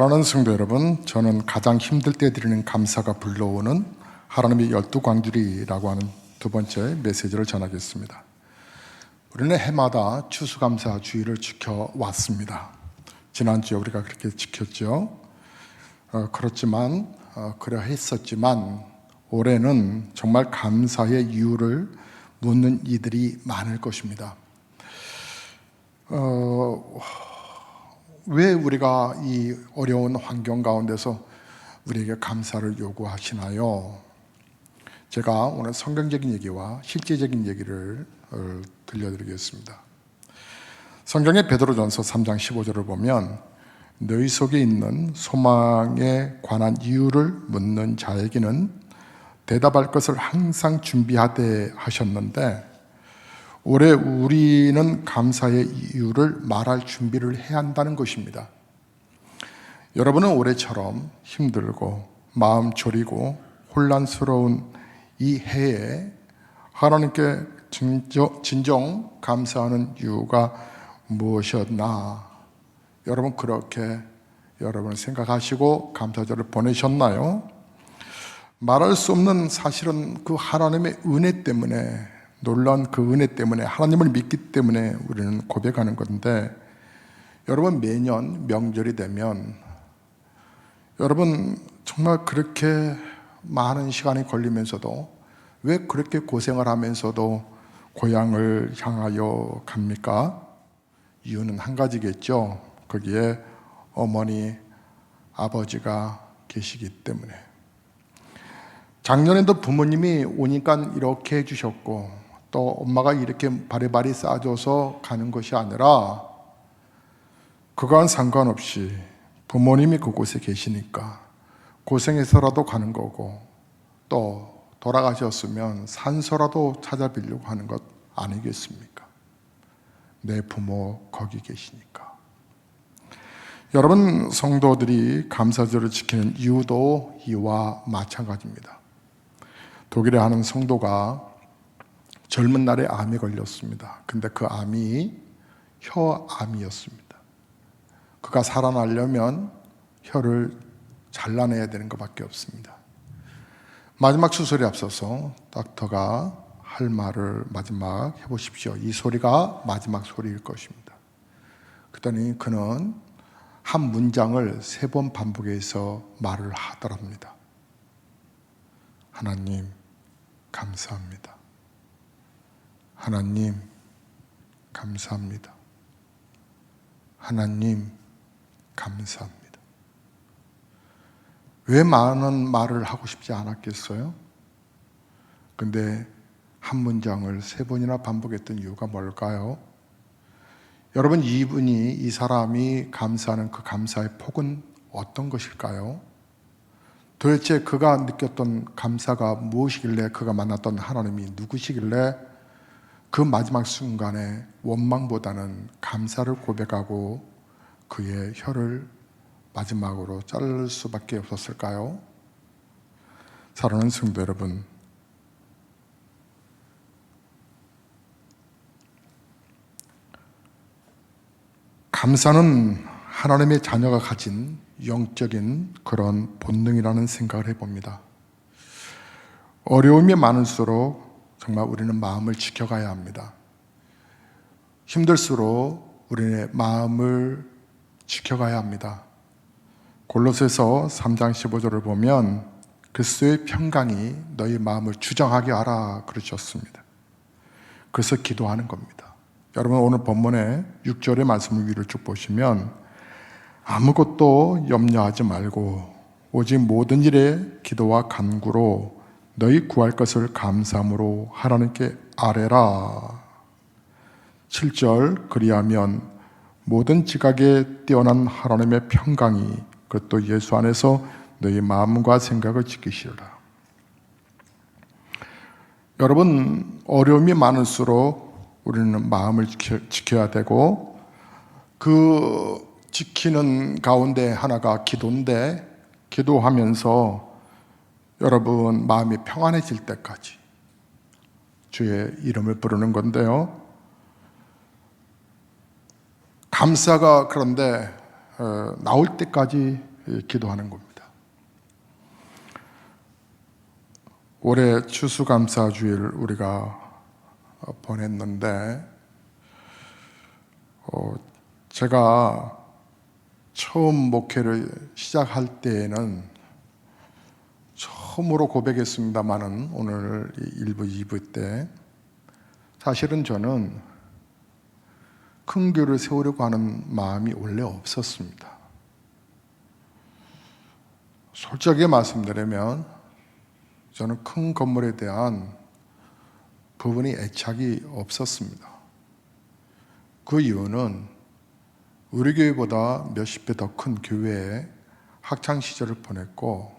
사랑하는 성도 여러분, 저는 가장 힘들 때 드리는 감사가 불러오는 하나님의 12광주리라고 하는 두 번째 메시지를 전하겠습니다. 우리는 해마다 추수감사 주일을 지켜왔습니다. 지난주에 우리가 그렇게 지켰죠. 그렇지만 그려 했었지만 올해는 정말 감사의 이유를 묻는 이들이 많을 것입니다. 왜 우리가 이 어려운 환경 가운데서 우리에게 감사를 요구하시나요? 제가 오늘 성경적인 얘기와 실제적인 얘기를 들려드리겠습니다. 성경의 베드로전서 3장 15절을 보면 너희 속에 있는 소망에 관한 이유를 묻는 자에게는 대답할 것을 항상 준비하되 하셨는데 올해 우리는 감사의 이유를 말할 준비를 해야 한다는 것입니다. 여러분은 올해처럼 힘들고 마음 졸이고 혼란스러운 이 해에 하나님께 진정 감사하는 이유가 무엇이었나? 여러분 그렇게 여러분을 생각하시고 감사절을 보내셨나요? 말할 수 없는 사실은 그 하나님의 은혜 때문에, 놀라운 그 은혜 때문에, 하나님을 믿기 때문에 우리는 고백하는 건데, 여러분 매년 명절이 되면 여러분 정말 그렇게 많은 시간이 걸리면서도 왜 그렇게 고생을 하면서도 고향을 향하여 갑니까? 이유는 한 가지겠죠. 거기에 어머니, 아버지가 계시기 때문에. 작년에도 부모님이 오니까 이렇게 해주셨고 또 엄마가 이렇게 바리바리 싸줘서 가는 것이 아니라 그거와는 상관없이 부모님이 그곳에 계시니까 고생해서라도 가는 거고 또 돌아가셨으면 산소라도 찾아뵈려고 하는 것 아니겠습니까? 내 부모 거기 계시니까. 여러분 성도들이 감사절을 지키는 이유도 이와 마찬가지입니다. 독일에 하는 성도가 젊은 날에 암에 걸렸습니다. 근데 그 암이 혀암이었습니다. 그가 살아나려면 혀를 잘라내야 되는 것밖에 없습니다. 마지막 수술에 앞서서 닥터가 할 말을 마지막 해보십시오. 이 소리가 마지막 소리일 것입니다. 그랬더니 그는 한 문장을 3번 반복해서 말을 하더랍니다. 하나님 감사합니다. 하나님 감사합니다. 하나님 감사합니다. 왜 많은 말을 하고 싶지 않았겠어요? 근데 한 문장을 3번이나 반복했던 이유가 뭘까요? 여러분 이 사람이 감사하는 그 감사의 폭은 어떤 것일까요? 도대체 그가 느꼈던 감사가 무엇이길래, 그가 만났던 하나님이 누구시길래 그 마지막 순간에 원망보다는 감사를 고백하고 그의 혀를 마지막으로 자를 수밖에 없었을까요? 사랑하는 성도 여러분, 감사는 하나님의 자녀가 가진 영적인 그런 본능이라는 생각을 해봅니다. 어려움이 많을수록 정말 우리는 마음을 지켜가야 합니다. 힘들수록 우리의 마음을 지켜가야 합니다. 골로새서 3장 15절을 보면 그리스도의 평강이 너희 마음을 주장하게 하라 그러셨습니다. 그래서 기도하는 겁니다. 여러분 오늘 본문의 6절의 말씀을 위로 쭉 보시면 아무것도 염려하지 말고 오직 모든 일에 기도와 간구로 너희 구할 것을 감사함으로 하나님께 아뢰라. 7절 그리하면 모든 지각에 뛰어난 하나님의 평강이 그것도 예수 안에서 너희 마음과 생각을 지키시리라. 여러분 어려움이 많을수록 우리는 마음을 지켜야 되고 그 지키는 가운데 하나가 기도인데 기도하면서 여러분 마음이 평안해질 때까지 주의 이름을 부르는 건데요. 감사가 그런데 나올 때까지 기도하는 겁니다. 올해 추수감사주일 우리가 보냈는데 제가 처음 목회를 시작할 때에는 처음으로 고백했습니다마는 오늘 1부, 2부 때 사실은 저는 큰 교회를 세우려고 하는 마음이 원래 없었습니다. 솔직하게 말씀드리면 저는 큰 건물에 대한 부분이 애착이 없었습니다. 그 이유는 우리 교회보다 몇십 배 더 큰 교회에 학창시절을 보냈고,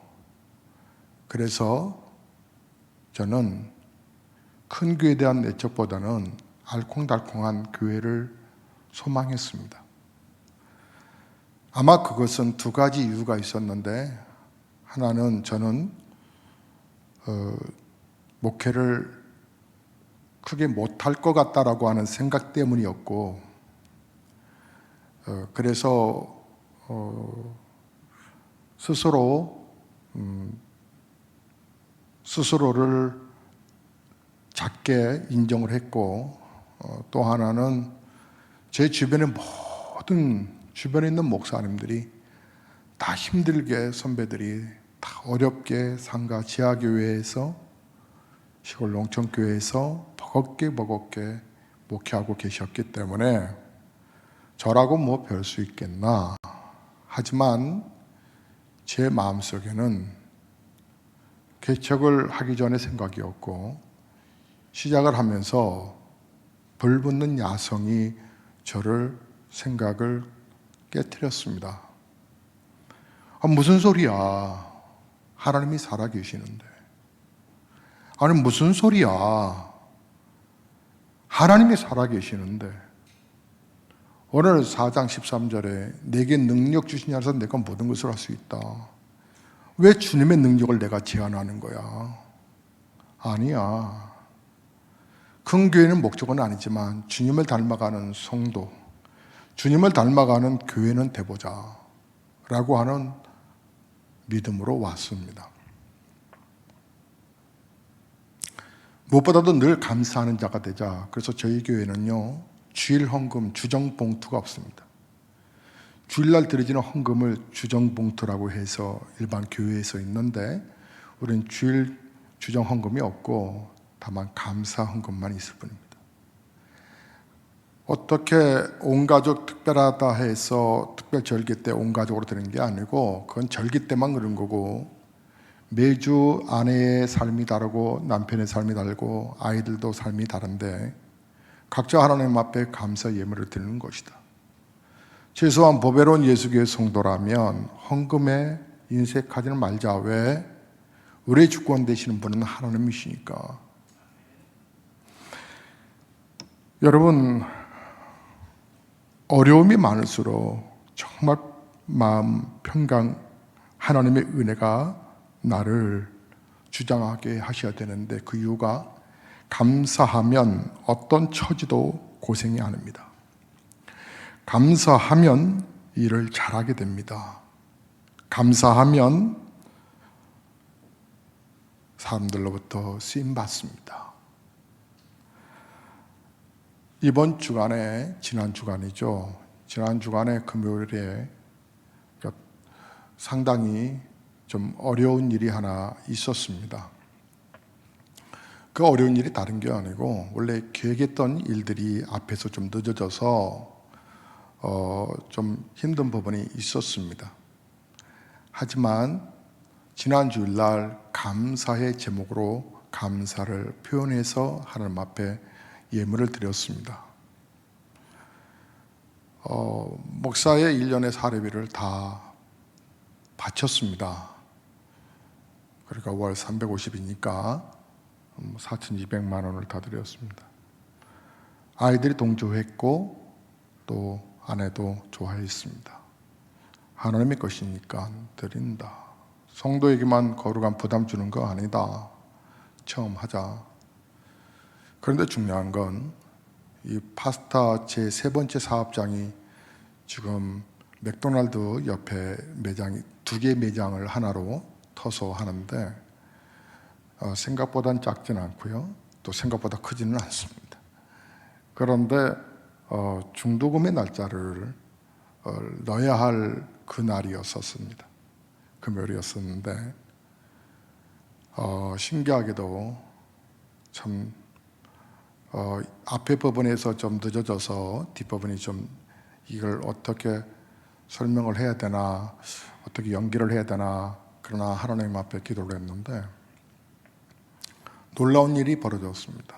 그래서 저는 큰 교회에 대한 애착보다는 알콩달콩한 교회를 소망했습니다. 아마 그것은 두 가지 이유가 있었는데, 하나는 저는 목회를 크게 못할 것 같다라고 하는 생각 때문이었고, 그래서 스스로를 작게 인정을 했고, 또 하나는 제 주변에 있는 목사님들이 다 힘들게, 선배들이 다 어렵게 상가 지하교회에서, 시골 농촌교회에서 버겁게 목회하고 계셨기 때문에 저라고 뭐 별 수 있겠나. 하지만 제 마음속에는 개척을 하기 전에 생각이었고, 시작을 하면서 불붙는 야성이 저를 생각을 깨트렸습니다. 무슨 소리야? 하나님이 살아계시는데. 아니 무슨 소리야? 하나님이 살아계시는데. 오늘 4장 13절에 내게 능력 주시냐 해서 내가 모든 것을 할 수 있다. 왜 주님의 능력을 내가 제한하는 거야? 아니야. 큰 교회는 목적은 아니지만 주님을 닮아가는 성도, 주님을 닮아가는 교회는 돼보자 라고 하는 믿음으로 왔습니다. 무엇보다도 늘 감사하는 자가 되자. 그래서 저희 교회는요, 주일 헌금 주정 봉투가 없습니다. 주일날 드려지는 헌금을 주정 봉투라고 해서 일반 교회에서 있는데, 우리는 주일 주정 헌금이 없고 다만 감사 헌금만 있을 뿐입니다. 어떻게 온 가족 특별하다 해서 특별 절기 때 온 가족으로 드리는 게 아니고, 그건 절기 때만 그런 거고, 매주 아내의 삶이 다르고 남편의 삶이 다르고 아이들도 삶이 다른데 각자 하나님 앞에 감사 예물을 드리는 것이다. 최소한 보배로운 예수교회 성도라면 헌금에 인색하지는 말자. 왜? 우리의 주권 되시는 분은 하나님이시니까. 여러분, 어려움이 많을수록 정말 마음 평강, 하나님의 은혜가 나를 주장하게 하셔야 되는데, 그 이유가 감사하면 어떤 처지도 고생이 아닙니다. 감사하면 일을 잘하게 됩니다. 감사하면 사람들로부터 쓰임받습니다. 이번 주간에, 지난 주간이죠. 지난 주간에 금요일에 상당히 좀 어려운 일이 하나 있었습니다. 그 어려운 일이 다른 게 아니고, 원래 계획했던 일들이 앞에서 좀 늦어져서 좀 힘든 부분이 있었습니다. 하지만 지난 주일날 감사의 제목으로 감사를 표현해서 하나님 앞에 예물을 드렸습니다. 목사의 1년의 사례비를 다 바쳤습니다. 그러니까 월 350이니까 4,200만 원을 다 드렸습니다. 아이들이 동조했고 또 아내도 좋아했습니다. 하나님의 것이니까 드린다. 성도에게만 거룩한 부담 주는 거 아니다. 처음 하자. 그런데 중요한 건 이 파스타 제 세 번째 사업장이 지금 맥도날드 옆에 매장이 두 개의 매장을 하나로 터서 하는데 생각보다는 작지는 않고요. 또 생각보다 크지는 않습니다. 그런데 중도금의 날짜를 넣어야 할 그날이었었습니다. 금요일이었었는데 신기하게도 참 앞에 법원에서 좀 늦어져서 뒷법원이 좀 이걸 어떻게 설명을 해야 되나, 어떻게 연기를 해야 되나, 그러나 하나님 앞에 기도를 했는데 놀라운 일이 벌어졌습니다.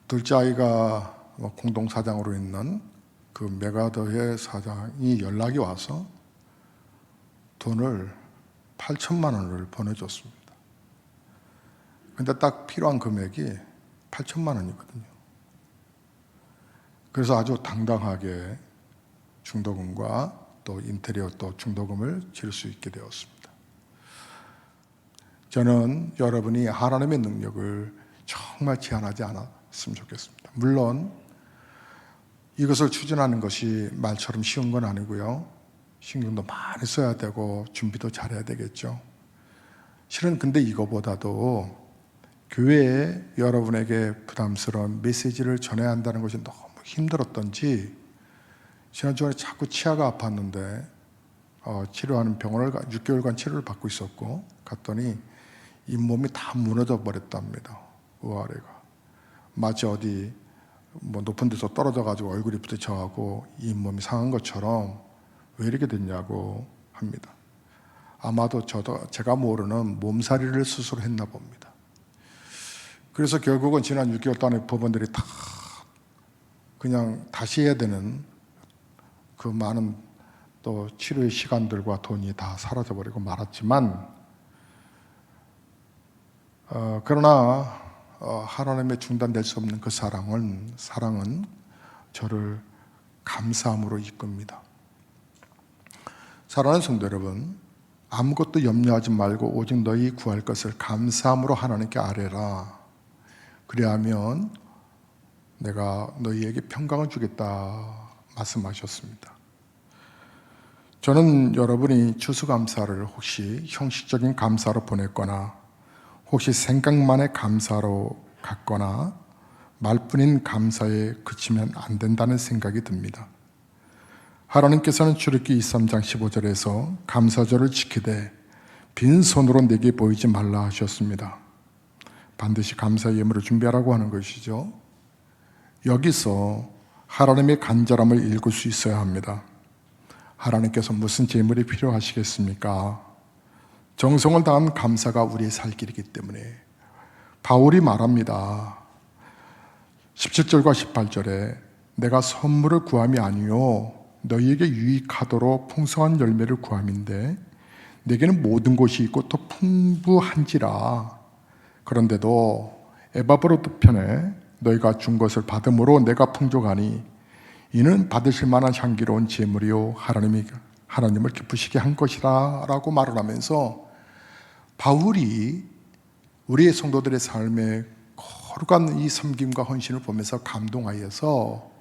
둘째 아이가 공동사장으로 있는 그 메가더의 사장이 연락이 와서 돈을 8천만 원을 보내줬습니다. 근데 딱 필요한 금액이 8천만 원이거든요. 그래서 아주 당당하게 중도금과 또 인테리어 또 중도금을 지를 수 있게 되었습니다. 저는 여러분이 하나님의 능력을 정말 제한하지 않았으면 좋겠습니다. 물론 이것을 추진하는 것이 말처럼 쉬운 건 아니고요. 신경도 많이 써야 되고 준비도 잘해야 되겠죠. 실은 근데 이거보다도 교회에 여러분에게 부담스러운 메시지를 전해야 한다는 것이 너무 힘들었던지 지난주에 자꾸 치아가 아팠는데 치료하는 병원을 6개월간 치료를 받고 있었고 갔더니 잇몸이 다 무너져 버렸답니다. 우아래가 마치 어디 높은 데서 떨어져 가지고 얼굴이 부딪혀가고 잇몸이 상한 것처럼 왜 이렇게 됐냐고 합니다. 아마도 제가 모르는 몸살이를 스스로 했나 봅니다. 그래서 결국은 지난 6개월 동안에 법원들이 다 그냥 다시 해야 되는 그 많은 또 치료의 시간들과 돈이 다 사라져버리고 말았지만 그러나 하나님의 중단될 수 없는 그 사랑은 저를 감사함으로 이끕니다. 사랑하는 성도 여러분, 아무것도 염려하지 말고 오직 너희 구할 것을 감사함으로 하나님께 아뢰라. 그리하면 내가 너희에게 평강을 주겠다 말씀하셨습니다. 저는 여러분이 추수감사를 혹시 형식적인 감사로 보냈거나 혹시 생각만의 감사로 갔거나 말뿐인 감사에 그치면 안 된다는 생각이 듭니다. 하나님께서는 출애굽기 23장 15절에서 감사절을 지키되 빈손으로 내게 보이지 말라 하셨습니다. 반드시 감사 예물을 준비하라고 하는 것이죠. 여기서 하나님의 간절함을 읽을 수 있어야 합니다. 하나님께서 무슨 제물이 필요하시겠습니까? 정성을 다한 감사가 우리의 살 길이기 때문에 바울이 말합니다. 17절과 18절에 내가 선물을 구함이 아니요 너희에게 유익하도록 풍성한 열매를 구함인데 내게는 모든 것이 있고 또 풍부한지라. 그런데도 에바브로도 편에 너희가 준 것을 받음으로 내가 풍족하니 이는 받으실 만한 향기로운 제물이요 하나님을 기쁘시게 한 것이라 라고 말을 하면서 바울이 우리의 성도들의 삶에 거룩한 이 섬김과 헌신을 보면서 감동하여서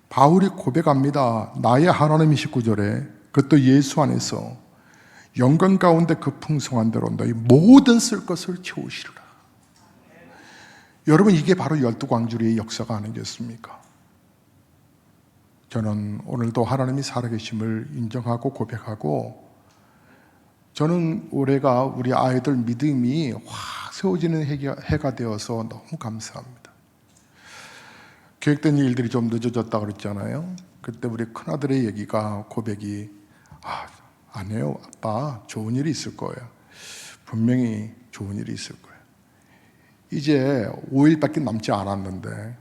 바울이 고백합니다. 나의 하나님이 19절에 그것도 예수 안에서 영광 가운데 그 풍성한 대로 너희 모든 쓸 것을 채우시리라. 여러분, 이게 바로 12광주리의 역사가 아니겠습니까? 저는 오늘도 하나님이 살아계심을 인정하고 고백하고 저는 올해가 우리 아이들 믿음이 확 세워지는 해가 되어서 너무 감사합니다. 계획된 일들이 좀 늦어졌다고 그랬잖아요. 그때 우리 큰아들의 얘기가 고백이 아니에요 아빠, 좋은 일이 있을 거예요. 분명히 좋은 일이 있을 거예요. 이제 5일밖에 남지 않았는데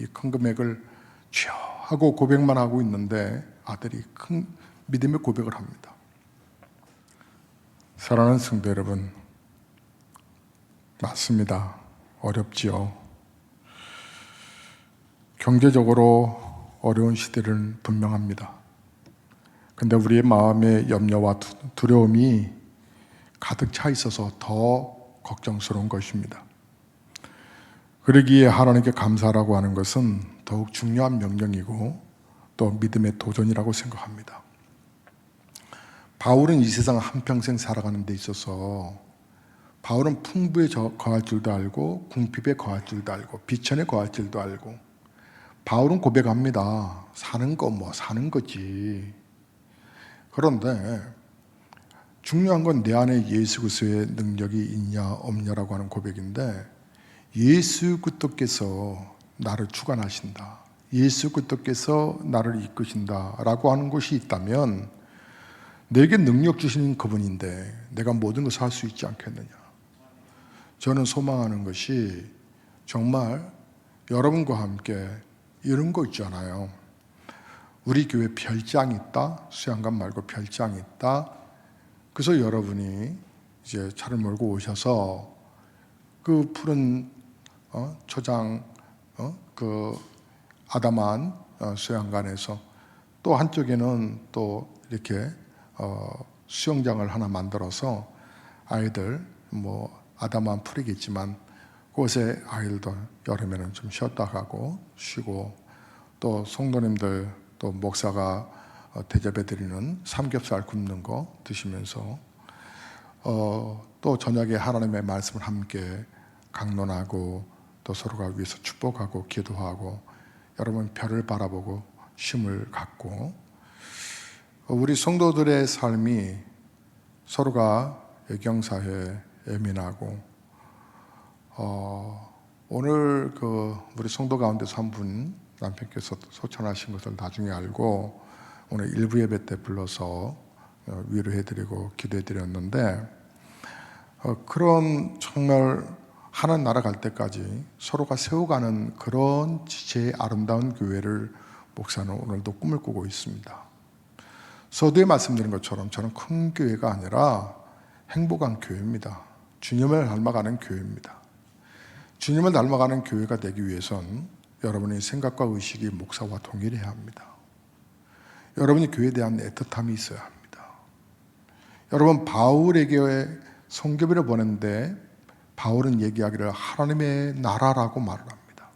이 큰 금액을 주여 하고 고백만 하고 있는데 아들이 큰 믿음의 고백을 합니다. 사랑하는 성도 여러분, 맞습니다. 어렵지요. 경제적으로 어려운 시대는 분명합니다. 근데 우리의 마음의 염려와 두려움이 가득 차 있어서 더 걱정스러운 것입니다. 그러기에 하나님께 감사라고 하는 것은 더욱 중요한 명령이고 또 믿음의 도전이라고 생각합니다. 바울은 이 세상 한평생 살아가는 데 있어서 바울은 풍부에 거할 줄도 알고 궁핍에 거할 줄도 알고 비천에 거할 줄도 알고 바울은 고백합니다. 사는 거 뭐 사는 거지. 그런데 중요한 건 내 안에 예수 그리스도의 능력이 있냐 없냐라고 하는 고백인데 예수 그리스도께서 나를 주관하신다. 예수 그리스도께서 나를 이끄신다라고 하는 것이 있다면 내게 능력 주시는 그분인데 내가 모든 것을 할 수 있지 않겠느냐. 저는 소망하는 것이 정말 여러분과 함께 이런 거 있잖아요. 우리 교회 별장이 있다. 수양관 말고 별장이 있다. 그래서 여러분이 이제 차를 몰고 오셔서 그 푸른 초장 그 아담한 수양관에서 또 한쪽에는 또 이렇게 수영장을 하나 만들어서 아이들 뭐 아담한 풀이겠지만 그곳에 아이들도 여름에는 좀 쉬었다 가고 쉬고 또 성도님들 또 목사가 대접해 드리는 삼겹살 굽는 거 드시면서 또 저녁에 하나님의 말씀을 함께 강론하고 또 서로가 위해서 축복하고 기도하고 여러분 별을 바라보고 쉼을 갖고 우리 성도들의 삶이 서로가 애경사에 예민하고 오늘 그 우리 성도 가운데서 한 분 남편께서 소천하신 것을 나중에 알고 오늘 일부 예배 때 불러서 위로해드리고 기도해드렸는데 그런 정말 하나님 나라 갈 때까지 서로가 세워가는 그런 제 아름다운 교회를 목사는 오늘도 꿈을 꾸고 있습니다. 서두에 말씀드린 것처럼 저는 큰 교회가 아니라 행복한 교회입니다. 주님을 닮아가는 교회입니다. 주님을 닮아가는 교회가 되기 위해선 여러분의 생각과 의식이 목사와 동일해야 합니다. 여러분이 교회에 대한 애틋함이 있어야 합니다. 여러분 바울에게 성교비를 보냈는데 바울은 얘기하기를 하나님의 나라라고 말을 합니다.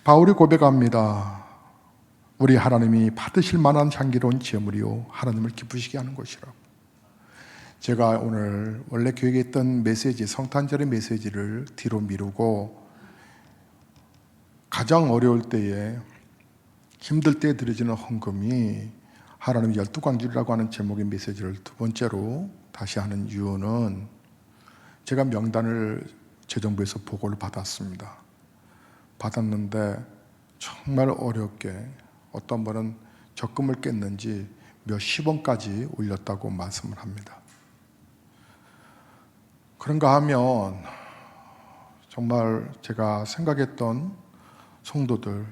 바울이 고백합니다. 우리 하나님이 받으실 만한 향기로운 제물이요 하나님을 기쁘시게 하는 것이라고. 제가 오늘 원래 계획했던 메시지 성탄절의 메시지를 뒤로 미루고 가장 어려울 때에 힘들 때에 드려지는 헌금이 하나님 12광주리라고 하는 제목의 메시지를 두 번째로 다시 하는 이유는 제가 명단을 재정부에서 보고를 받았습니다. 받았는데 정말 어렵게 어떤 분은 적금을 깼는지 몇십 원까지 올렸다고 말씀을 합니다. 그런가 하면 정말 제가 생각했던 성도들,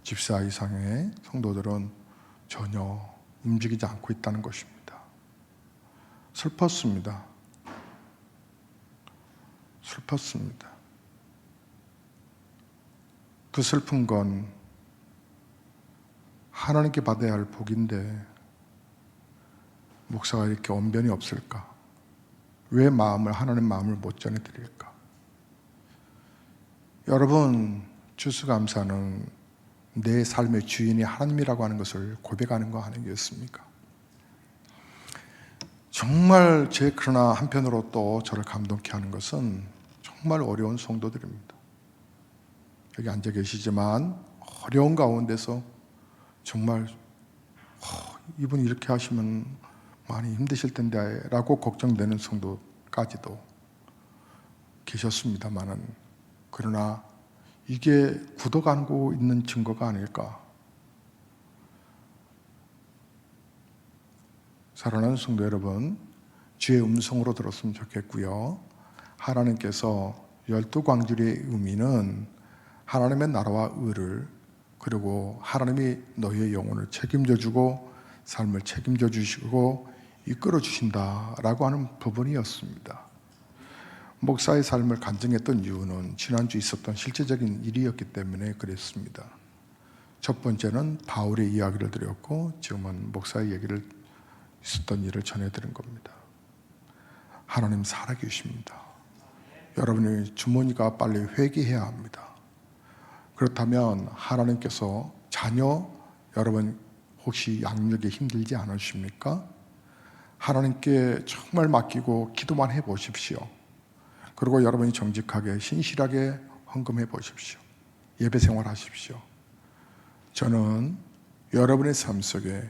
집사 이상의 성도들은 전혀 움직이지 않고 있다는 것입니다. 슬펐습니다. 슬펐습니다. 그 슬픈 건 하나님께 받아야 할 복인데 목사가 이렇게 언변이 없을까? 왜 하나님 마음을 못 전해드릴까? 여러분, 추수감사는 내 삶의 주인이 하나님이라고 하는 것을 고백하는 거 아니겠습니까? 정말 그러나 한편으로 또 저를 감동케 하는 것은 정말 어려운 성도들입니다. 여기 앉아 계시지만 어려운 가운데서 정말 이분이 이렇게 하시면 많이 힘드실 텐데 라고 걱정되는 성도까지도 계셨습니다만은 그러나 이게 굳어가고 있는 증거가 아닐까. 사랑하는 성도 여러분, 주의 음성으로 들었으면 좋겠고요. 하나님께서 12광주리의 의미는 하나님의 나라와 의를 그리고 하나님이 너희의 영혼을 책임져 주고 삶을 책임져 주시고 이끌어 주신다라고 하는 부분이었습니다. 목사의 삶을 간증했던 이유는 지난주 있었던 실제적인 일이었기 때문에 그랬습니다. 첫 번째는 바울의 이야기를 드렸고 지금은 목사의 얘기를 있었던 일을 전해드린 겁니다. 하나님 살아계십니다. 여러분의 주머니가 빨리 회개해야 합니다. 그렇다면 하나님께서 자녀 여러분 혹시 양육에 힘들지 않으십니까? 하나님께 정말 맡기고 기도만 해 보십시오. 그리고 여러분이 정직하게 신실하게 헌금해 보십시오. 예배 생활하십시오. 저는 여러분의 삶 속에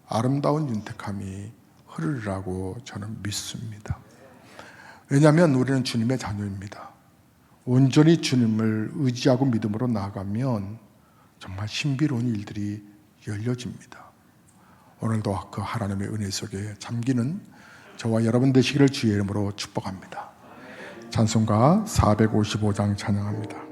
아름다운 윤택함이 흐르리라고 저는 믿습니다. 왜냐하면 우리는 주님의 자녀입니다. 온전히 주님을 의지하고 믿음으로 나아가면 정말 신비로운 일들이 열려집니다. 오늘도 그 하나님의 은혜 속에 잠기는 저와 여러분 되시기를 주의 이름으로 축복합니다. 찬송가 455장 찬양합니다.